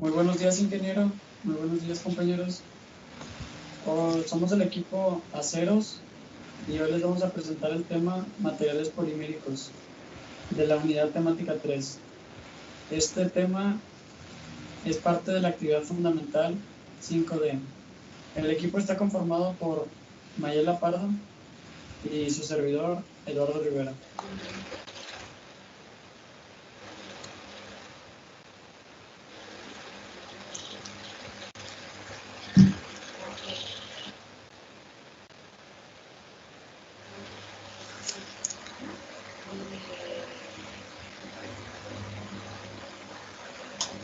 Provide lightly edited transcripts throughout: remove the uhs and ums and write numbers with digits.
Muy buenos días, ingeniero. Muy buenos días, compañeros. Somos el equipo Aceros y hoy les vamos a presentar el tema materiales poliméricos de la unidad temática 3. Este tema es parte de la actividad fundamental 5D. El equipo está conformado por Mayela Pardo y su servidor, Eduardo Rivera.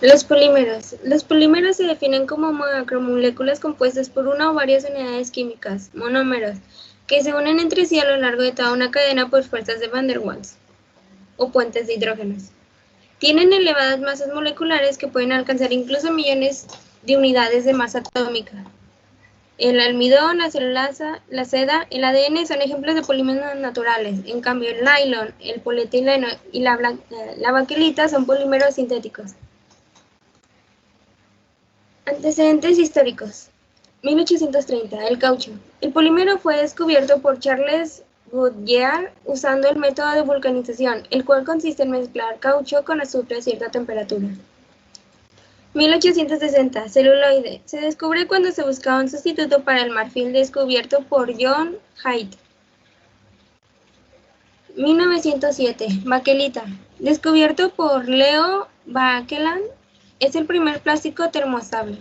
Los polímeros. Los polímeros se definen como macromoléculas compuestas por una o varias unidades químicas, monómeros, que se unen entre sí a lo largo de toda una cadena por fuerzas de Van der Waals, o puentes de hidrógenos. Tienen elevadas masas moleculares que pueden alcanzar incluso millones de unidades de masa atómica. El almidón, la celulosa, la seda, el ADN son ejemplos de polímeros naturales. En cambio, el nylon, el polietileno y la baquelita son polímeros sintéticos. Antecedentes históricos. 1830. El caucho. El polímero fue descubierto por Charles Goodyear usando el método de vulcanización, el cual consiste en mezclar caucho con azufre a cierta temperatura. 1860. Celuloide. Se descubre cuando se buscaba un sustituto para el marfil descubierto por John Haidt. 1907. Baquelita. Descubierto por Leo Baekeland. Es el primer plástico termoestable.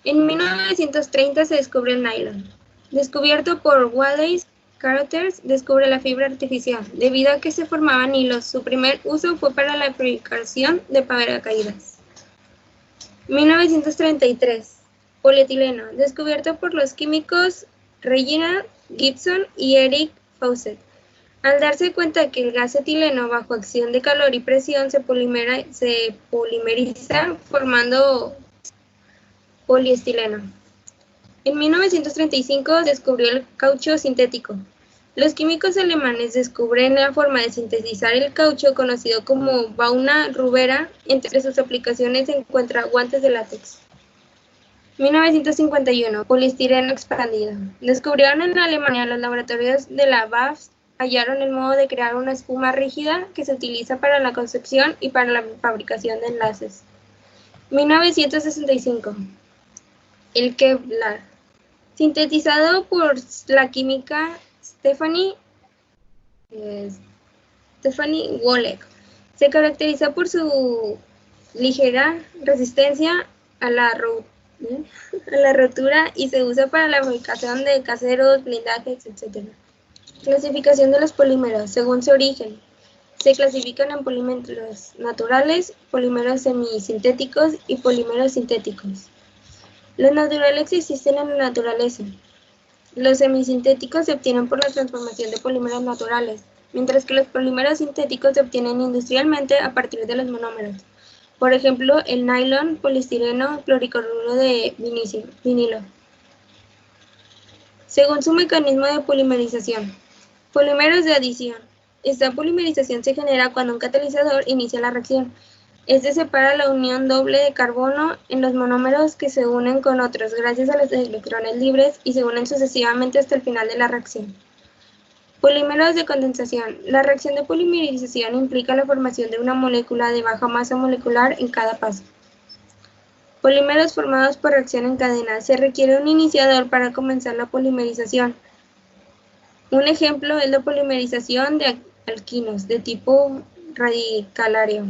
En 1930 se descubre el nylon. Descubierto por Wallace Carothers, descubre la fibra artificial. Debido a que se formaban hilos, su primer uso fue para la fabricación de paracaídas. 1933. Polietileno. Descubierto por los químicos Reginald Gibson y Eric Fawcett. Al darse cuenta que el gas etileno bajo acción de calor y presión se polimeriza formando poliestileno. En 1935 descubrió el caucho sintético. Los químicos alemanes descubren la forma de sintetizar el caucho conocido como bauna rubera. Entre sus aplicaciones se encuentra guantes de látex. 1951. Poliestireno expandido. Descubrieron en Alemania los laboratorios de la BASF. Hallaron el modo de crear una espuma rígida que se utiliza para la concepción y para la fabricación de enlaces. 1965. El Kevlar. Sintetizado por la química Stephanie Wolek. Se caracteriza por su ligera resistencia a la rotura y se usa para la fabricación de caseros, blindajes, etc. Clasificación de los polímeros. Según su origen, se clasifican en polímeros naturales, polímeros semisintéticos y polímeros sintéticos. Los naturales existen en la naturaleza. Los semisintéticos se obtienen por la transformación de polímeros naturales, mientras que los polímeros sintéticos se obtienen industrialmente a partir de los monómeros. Por ejemplo, el nylon, poliestireno, cloricloruro de vinilo. Según su mecanismo de polimerización. Polímeros de adición. Esta polimerización se genera cuando un catalizador inicia la reacción. Este separa la unión doble de carbono en los monómeros que se unen con otros gracias a los electrones libres y se unen sucesivamente hasta el final de la reacción. Polímeros de condensación. La reacción de polimerización implica la formación de una molécula de baja masa molecular en cada paso. Polímeros formados por reacción en cadena. Se requiere un iniciador para comenzar la polimerización. Un ejemplo es la polimerización de alquinos de tipo radicalario.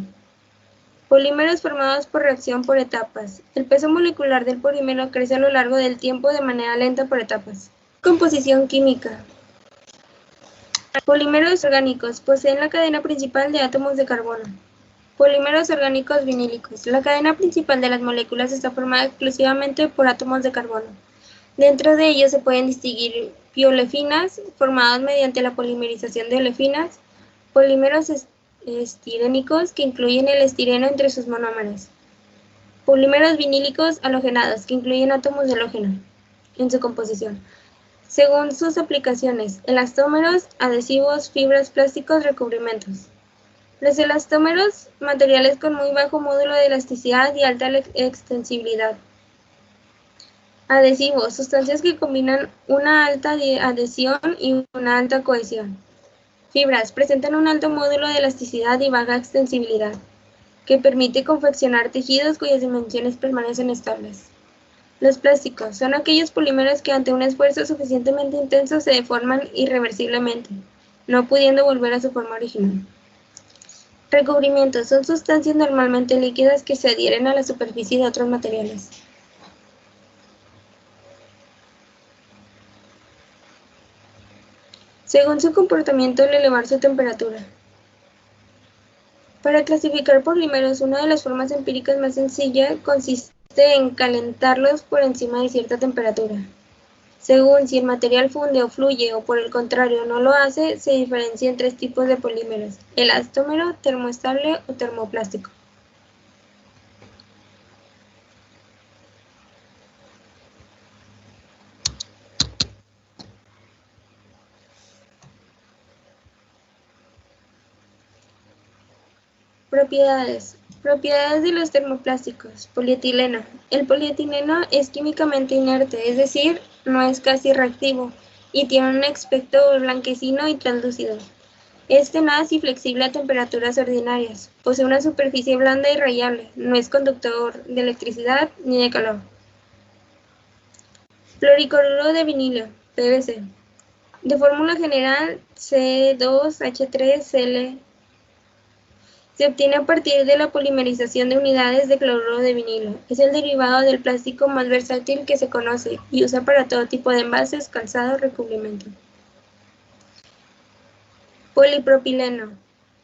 Polímeros formados por reacción por etapas. El peso molecular del polímero crece a lo largo del tiempo de manera lenta por etapas. Composición química. Polímeros orgánicos poseen la cadena principal de átomos de carbono. Polímeros orgánicos vinílicos. La cadena principal de las moléculas está formada exclusivamente por átomos de carbono. Dentro de ellos se pueden distinguir piolefinas, formados mediante la polimerización de olefinas, polímeros estirénicos, que incluyen el estireno entre sus monómeros, polímeros vinílicos halogenados, que incluyen átomos de halógeno en su composición. Según sus aplicaciones, elastómeros, adhesivos, fibras, plásticos, recubrimientos. Los elastómeros, materiales con muy bajo módulo de elasticidad y alta extensibilidad. Adhesivos, sustancias que combinan una alta adhesión y una alta cohesión. Fibras, presentan un alto módulo de elasticidad y baja extensibilidad, que permite confeccionar tejidos cuyas dimensiones permanecen estables. Los plásticos son aquellos polímeros que ante un esfuerzo suficientemente intenso se deforman irreversiblemente, no pudiendo volver a su forma original. Recubrimientos son sustancias normalmente líquidas que se adhieren a la superficie de otros materiales. Según su comportamiento al elevar su temperatura. Para clasificar polímeros, una de las formas empíricas más sencillas consiste en calentarlos por encima de cierta temperatura. Según si el material funde o fluye o por el contrario no lo hace, se diferencian tres tipos de polímeros: elastómero, termoestable o termoplástico. Propiedades. Propiedades de los termoplásticos. Polietileno. El polietileno es químicamente inerte, es decir, no es casi reactivo y tiene un aspecto blanquecino y translúcido. Es tenaz y flexible a temperaturas ordinarias. Posee una superficie blanda y rayable. No es conductor de electricidad ni de calor. Fluoricloruro de vinilo, PVC. De fórmula general C2H3Cl. Se obtiene a partir de la polimerización de unidades de cloruro de vinilo. Es el derivado del plástico más versátil que se conoce y usa para todo tipo de envases, calzado, recubrimiento. Polipropileno.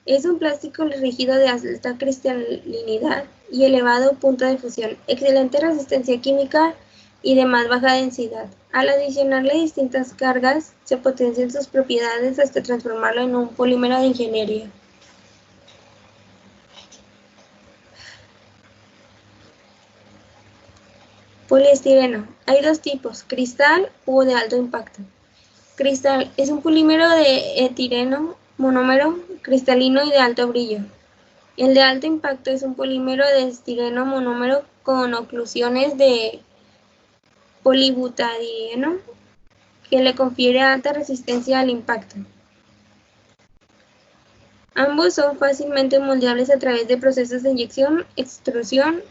Es un plástico rígido de alta cristalinidad y elevado punto de fusión, excelente resistencia química y de más baja densidad. Al adicionarle distintas cargas, se potencian sus propiedades hasta transformarlo en un polímero de ingeniería. Poliestireno. Hay dos tipos, cristal o de alto impacto. Cristal es un polímero de etileno monómero cristalino y de alto brillo. El de alto impacto es un polímero de estireno monómero con oclusiones de polibutadieno que le confiere alta resistencia al impacto. Ambos son fácilmente moldeables a través de procesos de inyección, extrusión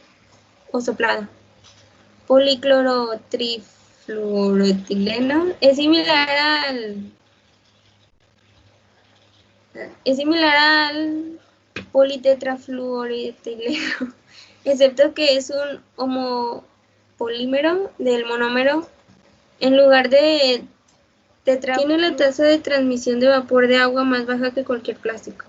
o soplado. Policlorotrifluoroetileno es similar al politetrafluoroetileno, excepto que es un homopolímero del monómero en lugar de tetra. Tiene la tasa de transmisión de vapor de agua más baja que cualquier plástico.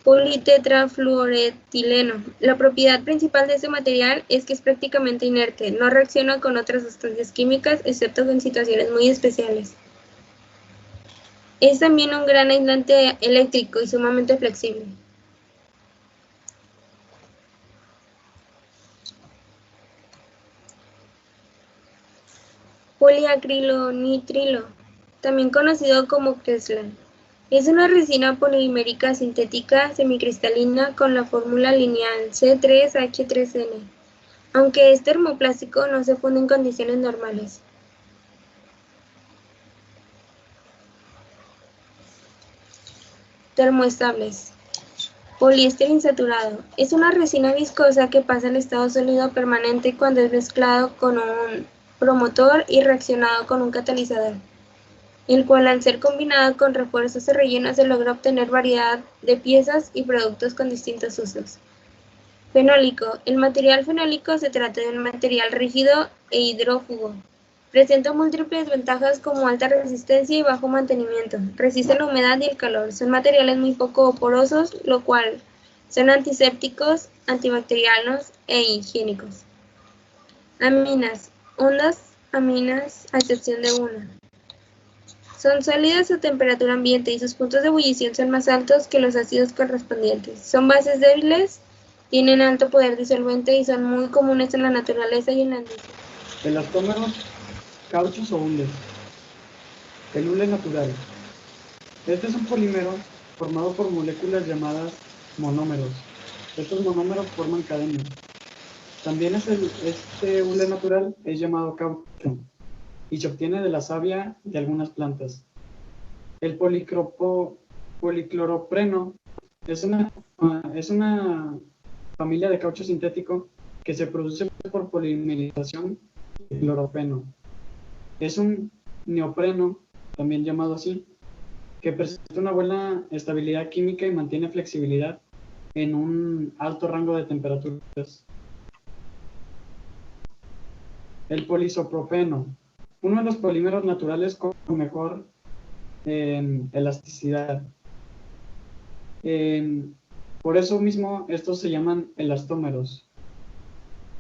Politetrafluoroetileno. La propiedad principal de este material es que es prácticamente inerte, no reacciona con otras sustancias químicas excepto en situaciones muy especiales. Es también un gran aislante eléctrico y sumamente flexible. Poliacrilonitrilo, también conocido como Kevlar. Es una resina polimérica sintética semicristalina con la fórmula lineal C3H3N. Aunque es termoplástico, no se funde en condiciones normales. Termoestables. Poliéster insaturado. Es una resina viscosa que pasa al estado sólido permanente cuando es mezclado con un promotor y reaccionado con un catalizador, el cual al ser combinado con refuerzos o rellenos se logra obtener variedad de piezas y productos con distintos usos. Fenólico. El material fenólico se trata de un material rígido e hidrófugo. Presenta múltiples ventajas como alta resistencia y bajo mantenimiento. Resiste la humedad y el calor. Son materiales muy poco porosos, lo cual son antisépticos, antibacterianos e higiénicos. Aminas. Ondas aminas, a excepción de una. Son sólidas a temperatura ambiente y sus puntos de ebullición son más altos que los ácidos correspondientes. Son bases débiles, tienen alto poder disolvente y son muy comunes en la naturaleza y en la industria. Elastómeros, cauchos o undes. Pelules naturales. Este es un polímero formado por moléculas llamadas monómeros. Estos monómeros forman cadenas. También este hule natural es llamado caucho y se obtiene de la savia de algunas plantas. El policloropreno es una familia de caucho sintético que se produce por polimerización de cloropeno. Es un neopreno, también llamado así, que presenta una buena estabilidad química y mantiene flexibilidad en un alto rango de temperaturas. El polisopropeno, uno de los polímeros naturales con mejor elasticidad. Por eso mismo estos se llaman elastómeros,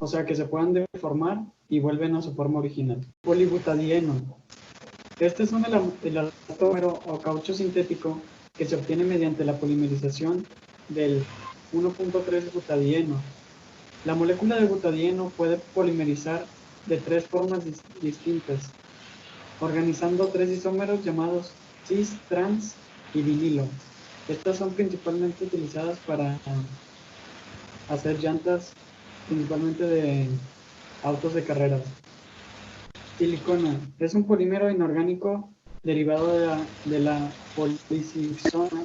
o sea que se pueden deformar y vuelven a su forma original. Polibutadieno. Este es un elastómero o caucho sintético que se obtiene mediante la polimerización del 1.3 butadieno. La molécula de butadieno puede polimerizar de tres formas distintas, organizando tres isómeros llamados cis, trans y vinilo. Estas son principalmente utilizadas para hacer llantas, principalmente de autos de carreras. Silicona es un polímero inorgánico derivado de la polisiliconasa.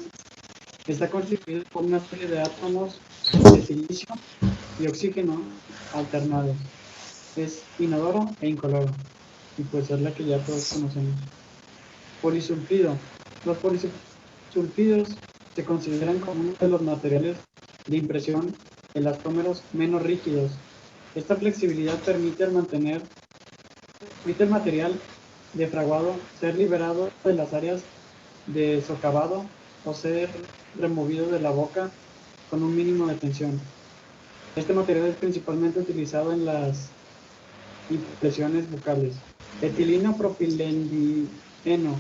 Está constituido por una serie de átomos de silicio y oxígeno alternados. Es inodoro e incoloro, y pues es la que ya todos conocemos. Polisulfido. Los polisulfidos se consideran como uno de los materiales de impresión elastómeros menos rígidos. Esta flexibilidad permite al material defraguado ser liberado de las áreas de socavado o ser removido de la boca con un mínimo de tensión. Este material es principalmente utilizado en las impresiones bucales. Etileno propilendileno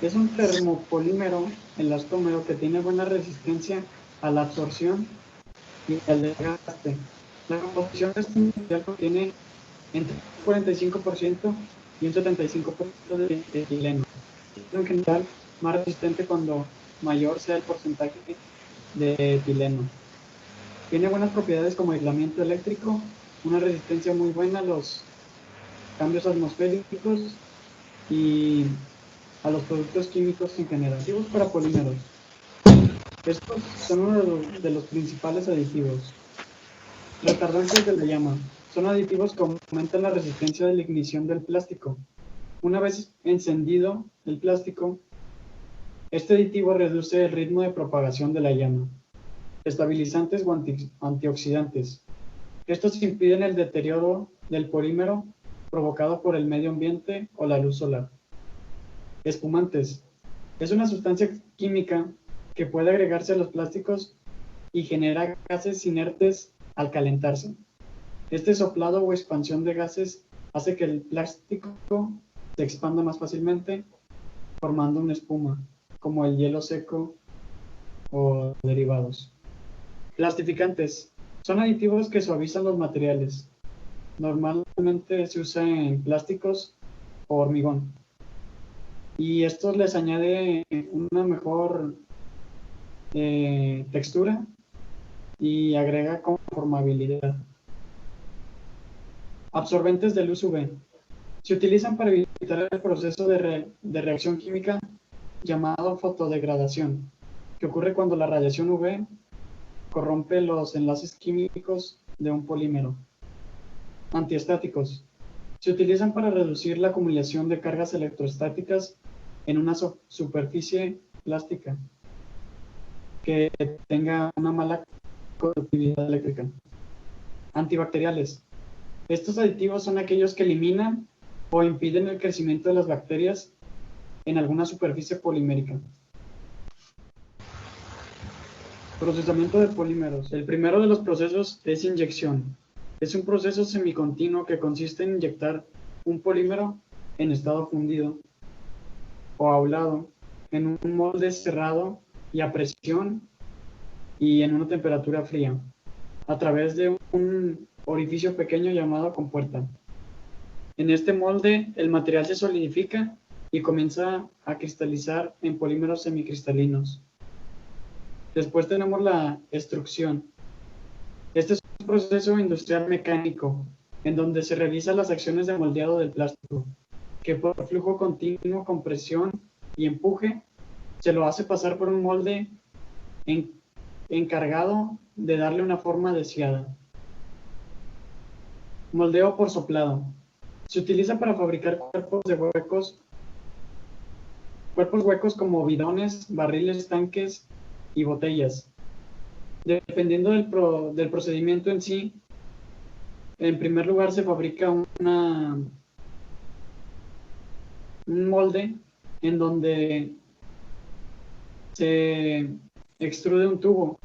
es un termopolímero elastómero que tiene buena resistencia a la absorción y al desgaste. La composición de este material contiene entre un 45% y un 75% de etileno. En general, más resistente cuando mayor sea el porcentaje de etileno. Tiene buenas propiedades como aislamiento eléctrico, una resistencia muy buena a los cambios atmosféricos y a los productos químicos en general. Aditivos para polímeros. Estos son uno de los principales aditivos. Retardantes de la llama. Son aditivos que aumentan la resistencia de la ignición del plástico. Una vez encendido el plástico, este aditivo reduce el ritmo de propagación de la llama. Estabilizantes o antioxidantes. Estos impiden el deterioro del polímero provocado por el medio ambiente o la luz solar. Espumantes. Es una sustancia química que puede agregarse a los plásticos y genera gases inertes al calentarse. Este soplado o expansión de gases hace que el plástico se expanda más fácilmente, formando una espuma, como el hielo seco o derivados. Plastificantes. Son aditivos que suavizan los materiales. Normalmente se usa en plásticos o hormigón. Y esto les añade una mejor textura y agrega conformabilidad. Absorbentes de luz UV. Se utilizan para evitar el proceso de reacción química llamado fotodegradación, que ocurre cuando la radiación UV corrompe los enlaces químicos de un polímero. Antiestáticos. Se utilizan para reducir la acumulación de cargas electrostáticas en una superficie plástica que tenga una mala conductividad eléctrica. Antibacteriales. Estos aditivos son aquellos que eliminan o impiden el crecimiento de las bacterias en alguna superficie polimérica. Procesamiento de polímeros. El primero de los procesos es inyección. Es un proceso semicontinuo que consiste en inyectar un polímero en estado fundido o aulado en un molde cerrado y a presión y en una temperatura fría, a través de un orificio pequeño llamado compuerta. En este molde, el material se solidifica y comienza a cristalizar en polímeros semicristalinos. Después tenemos la extrusión. Este es un proceso industrial mecánico en donde se realizan las acciones de moldeado del plástico, que por flujo continuo, compresión y empuje se lo hace pasar por un molde encargado de darle una forma deseada. Moldeo por soplado. Se utiliza para fabricar cuerpos huecos como bidones, barriles, tanques y botellas. Dependiendo del procedimiento en sí, en primer lugar se fabrica un molde en donde se extrude un tubo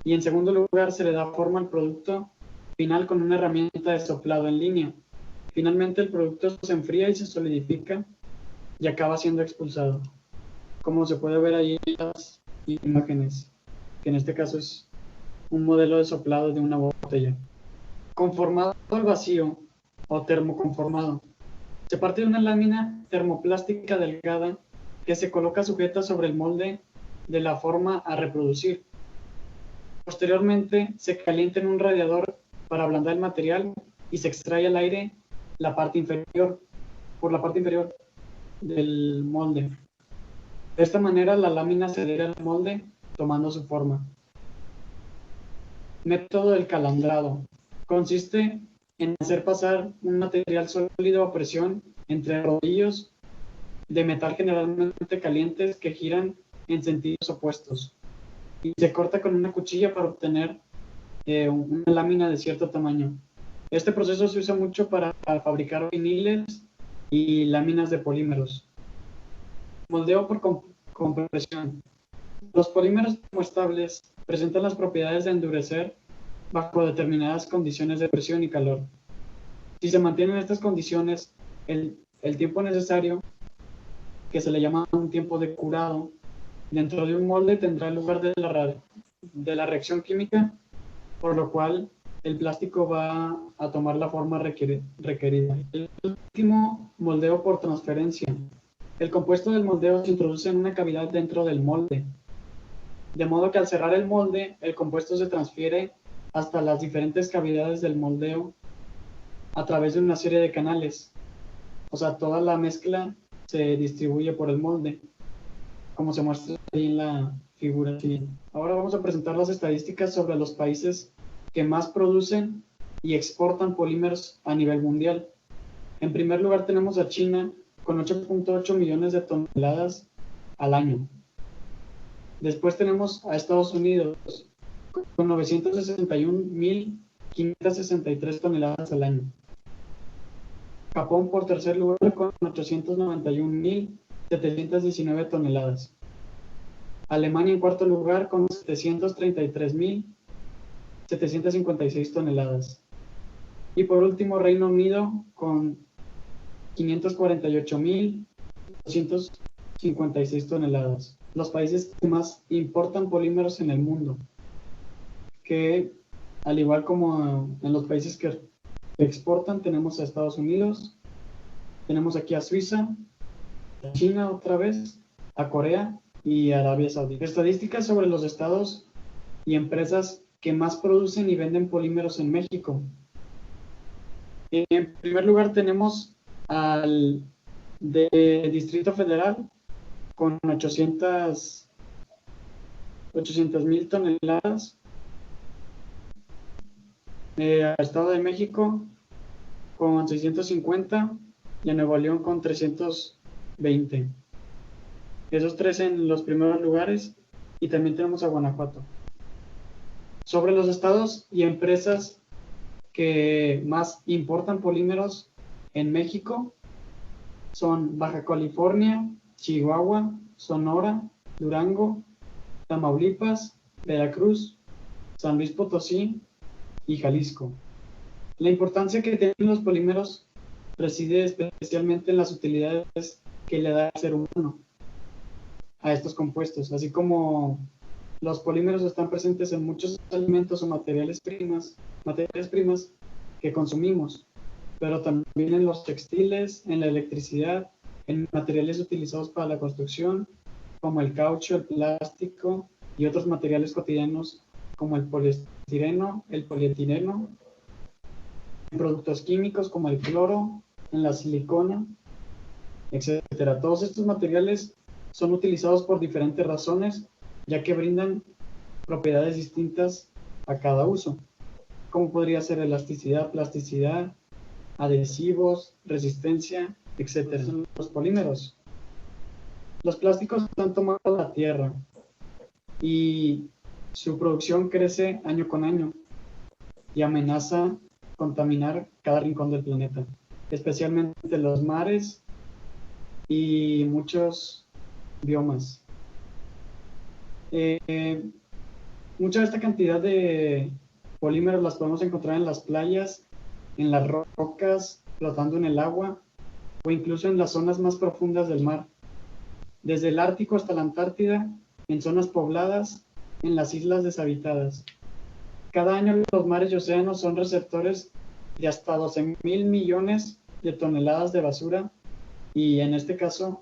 y en segundo lugar se le da forma al producto final con una herramienta de soplado en línea. Finalmente el producto se enfría y se solidifica y acaba siendo expulsado, como se puede ver ahí en las imágenes, que en este caso es un modelo de soplado de una botella. Conformado al vacío o termoconformado. Se parte de una lámina termoplástica delgada que se coloca sujeta sobre el molde de la forma a reproducir. Posteriormente se calienta en un radiador para ablandar el material y se extrae al aire por la parte inferior del molde. De esta manera la lámina se adhiere al molde tomando su forma. Método del calandrado. Consiste en hacer pasar un material sólido a presión entre rodillos de metal generalmente calientes que giran en sentidos opuestos y se corta con una cuchilla para obtener una lámina de cierto tamaño. Este proceso se usa mucho para fabricar viniles y láminas de polímeros. Moldeo por compresión. Los polímeros termoestables presentan las propiedades de endurecer bajo determinadas condiciones de presión y calor. Si se mantienen estas condiciones, el tiempo necesario, que se le llama un tiempo de curado, dentro de un molde tendrá lugar de la reacción química, por lo cual el plástico va a tomar la forma requerida. El último, moldeo por transferencia. El compuesto del moldeo se introduce en una cavidad dentro del molde, de modo que al cerrar el molde, el compuesto se transfiere hasta las diferentes cavidades del moldeo a través de una serie de canales. O sea, toda la mezcla se distribuye por el molde, como se muestra ahí en la figura siguiente. Ahora vamos a presentar las estadísticas sobre los países que más producen y exportan polímeros a nivel mundial. En primer lugar tenemos a China con 8.8 millones de toneladas al año. Después tenemos a Estados Unidos con 961.563 toneladas al año. Japón por tercer lugar con 891.719 toneladas. Alemania en cuarto lugar con 733.756 toneladas. Y por último Reino Unido con 548.256 toneladas. Los países que más importan polímeros en el mundo, que al igual como en los países que exportan, tenemos a Estados Unidos, tenemos aquí a Suiza, a China otra vez, a Corea y a Arabia Saudita. Estadísticas sobre los estados y empresas que más producen y venden polímeros en México. En primer lugar tenemos al de Distrito Federal con 800.000 toneladas. Al Estado de México con 650 y a Nuevo León con 320. Esos tres en los primeros lugares, y también tenemos a Guanajuato. Sobre los estados y empresas que más importan polímeros en México son Baja California, Chihuahua, Sonora, Durango, Tamaulipas, Veracruz, San Luis Potosí y Jalisco. La importancia que tienen los polímeros reside especialmente en las utilidades que le da al ser humano a estos compuestos, así como los polímeros están presentes en muchos alimentos o materiales primas que consumimos, pero también en los textiles, en la electricidad, en materiales utilizados para la construcción, como el caucho, el plástico y otros materiales cotidianos como el poliestireno, el polietileno, en productos químicos como el cloro, en la silicona, etcétera. Todos estos materiales son utilizados por diferentes razones, ya que brindan propiedades distintas a cada uso, como podría ser elasticidad, plasticidad, adhesivos, resistencia, etcétera. Los polímeros. Los plásticos han tomado la tierra y su producción crece año con año y amenaza contaminar cada rincón del planeta, especialmente los mares y muchos biomas. Mucha de esta cantidad de polímeros las podemos encontrar en las playas, en las rocas, flotando en el agua o incluso en las zonas más profundas del mar, desde el Ártico hasta la Antártida, en zonas pobladas, en las islas deshabitadas. Cada año los mares y océanos son receptores de hasta 12.000 millones de toneladas de basura y en este caso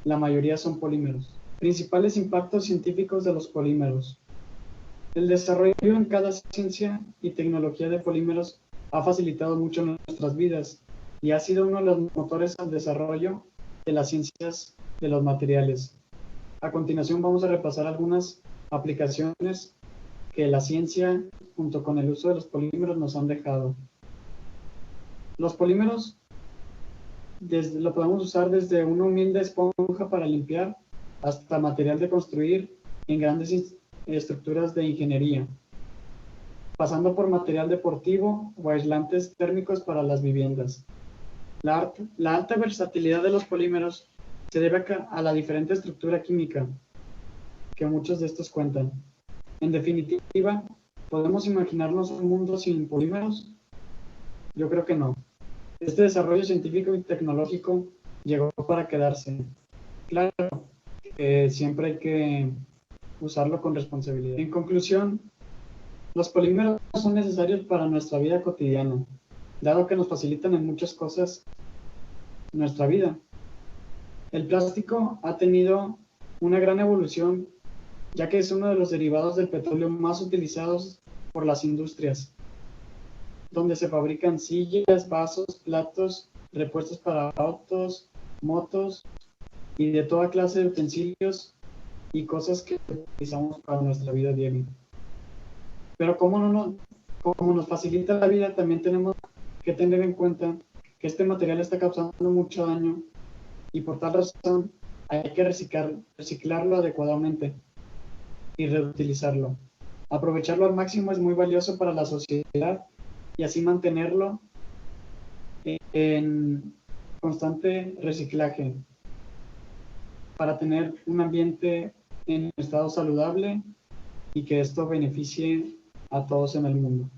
la mayoría son polímeros. Principales impactos científicos de los polímeros. El desarrollo en cada ciencia y tecnología de polímeros ha facilitado mucho nuestras vidas y ha sido uno de los motores al desarrollo de las ciencias de los materiales. A continuación vamos a repasar algunas aplicaciones que la ciencia junto con el uso de los polímeros nos han dejado. Los polímeros lo podemos usar desde una humilde esponja para limpiar hasta material de construir en grandes estructuras de ingeniería, pasando por material deportivo o aislantes térmicos para las viviendas. La alta versatilidad de los polímeros se debe a la diferente estructura química que muchos de estos cuentan. En definitiva, ¿podemos imaginarnos un mundo sin polímeros? Yo creo que no. Este desarrollo científico y tecnológico llegó para quedarse. Claro que siempre hay que usarlo con responsabilidad. En conclusión, los polímeros son necesarios para nuestra vida cotidiana, dado que nos facilitan en muchas cosas nuestra vida. El plástico ha tenido una gran evolución, ya que es uno de los derivados del petróleo más utilizados por las industrias, donde se fabrican sillas, vasos, platos, repuestos para autos, motos y de toda clase de utensilios y cosas que utilizamos para nuestra vida diaria. Pero como nos facilita la vida, también tenemos que tener en cuenta que este material está causando mucho daño y por tal razón hay que reciclarlo adecuadamente y reutilizarlo. Aprovecharlo al máximo es muy valioso para la sociedad y así mantenerlo en constante reciclaje para tener un ambiente en estado saludable y que esto beneficie a todos en el mundo.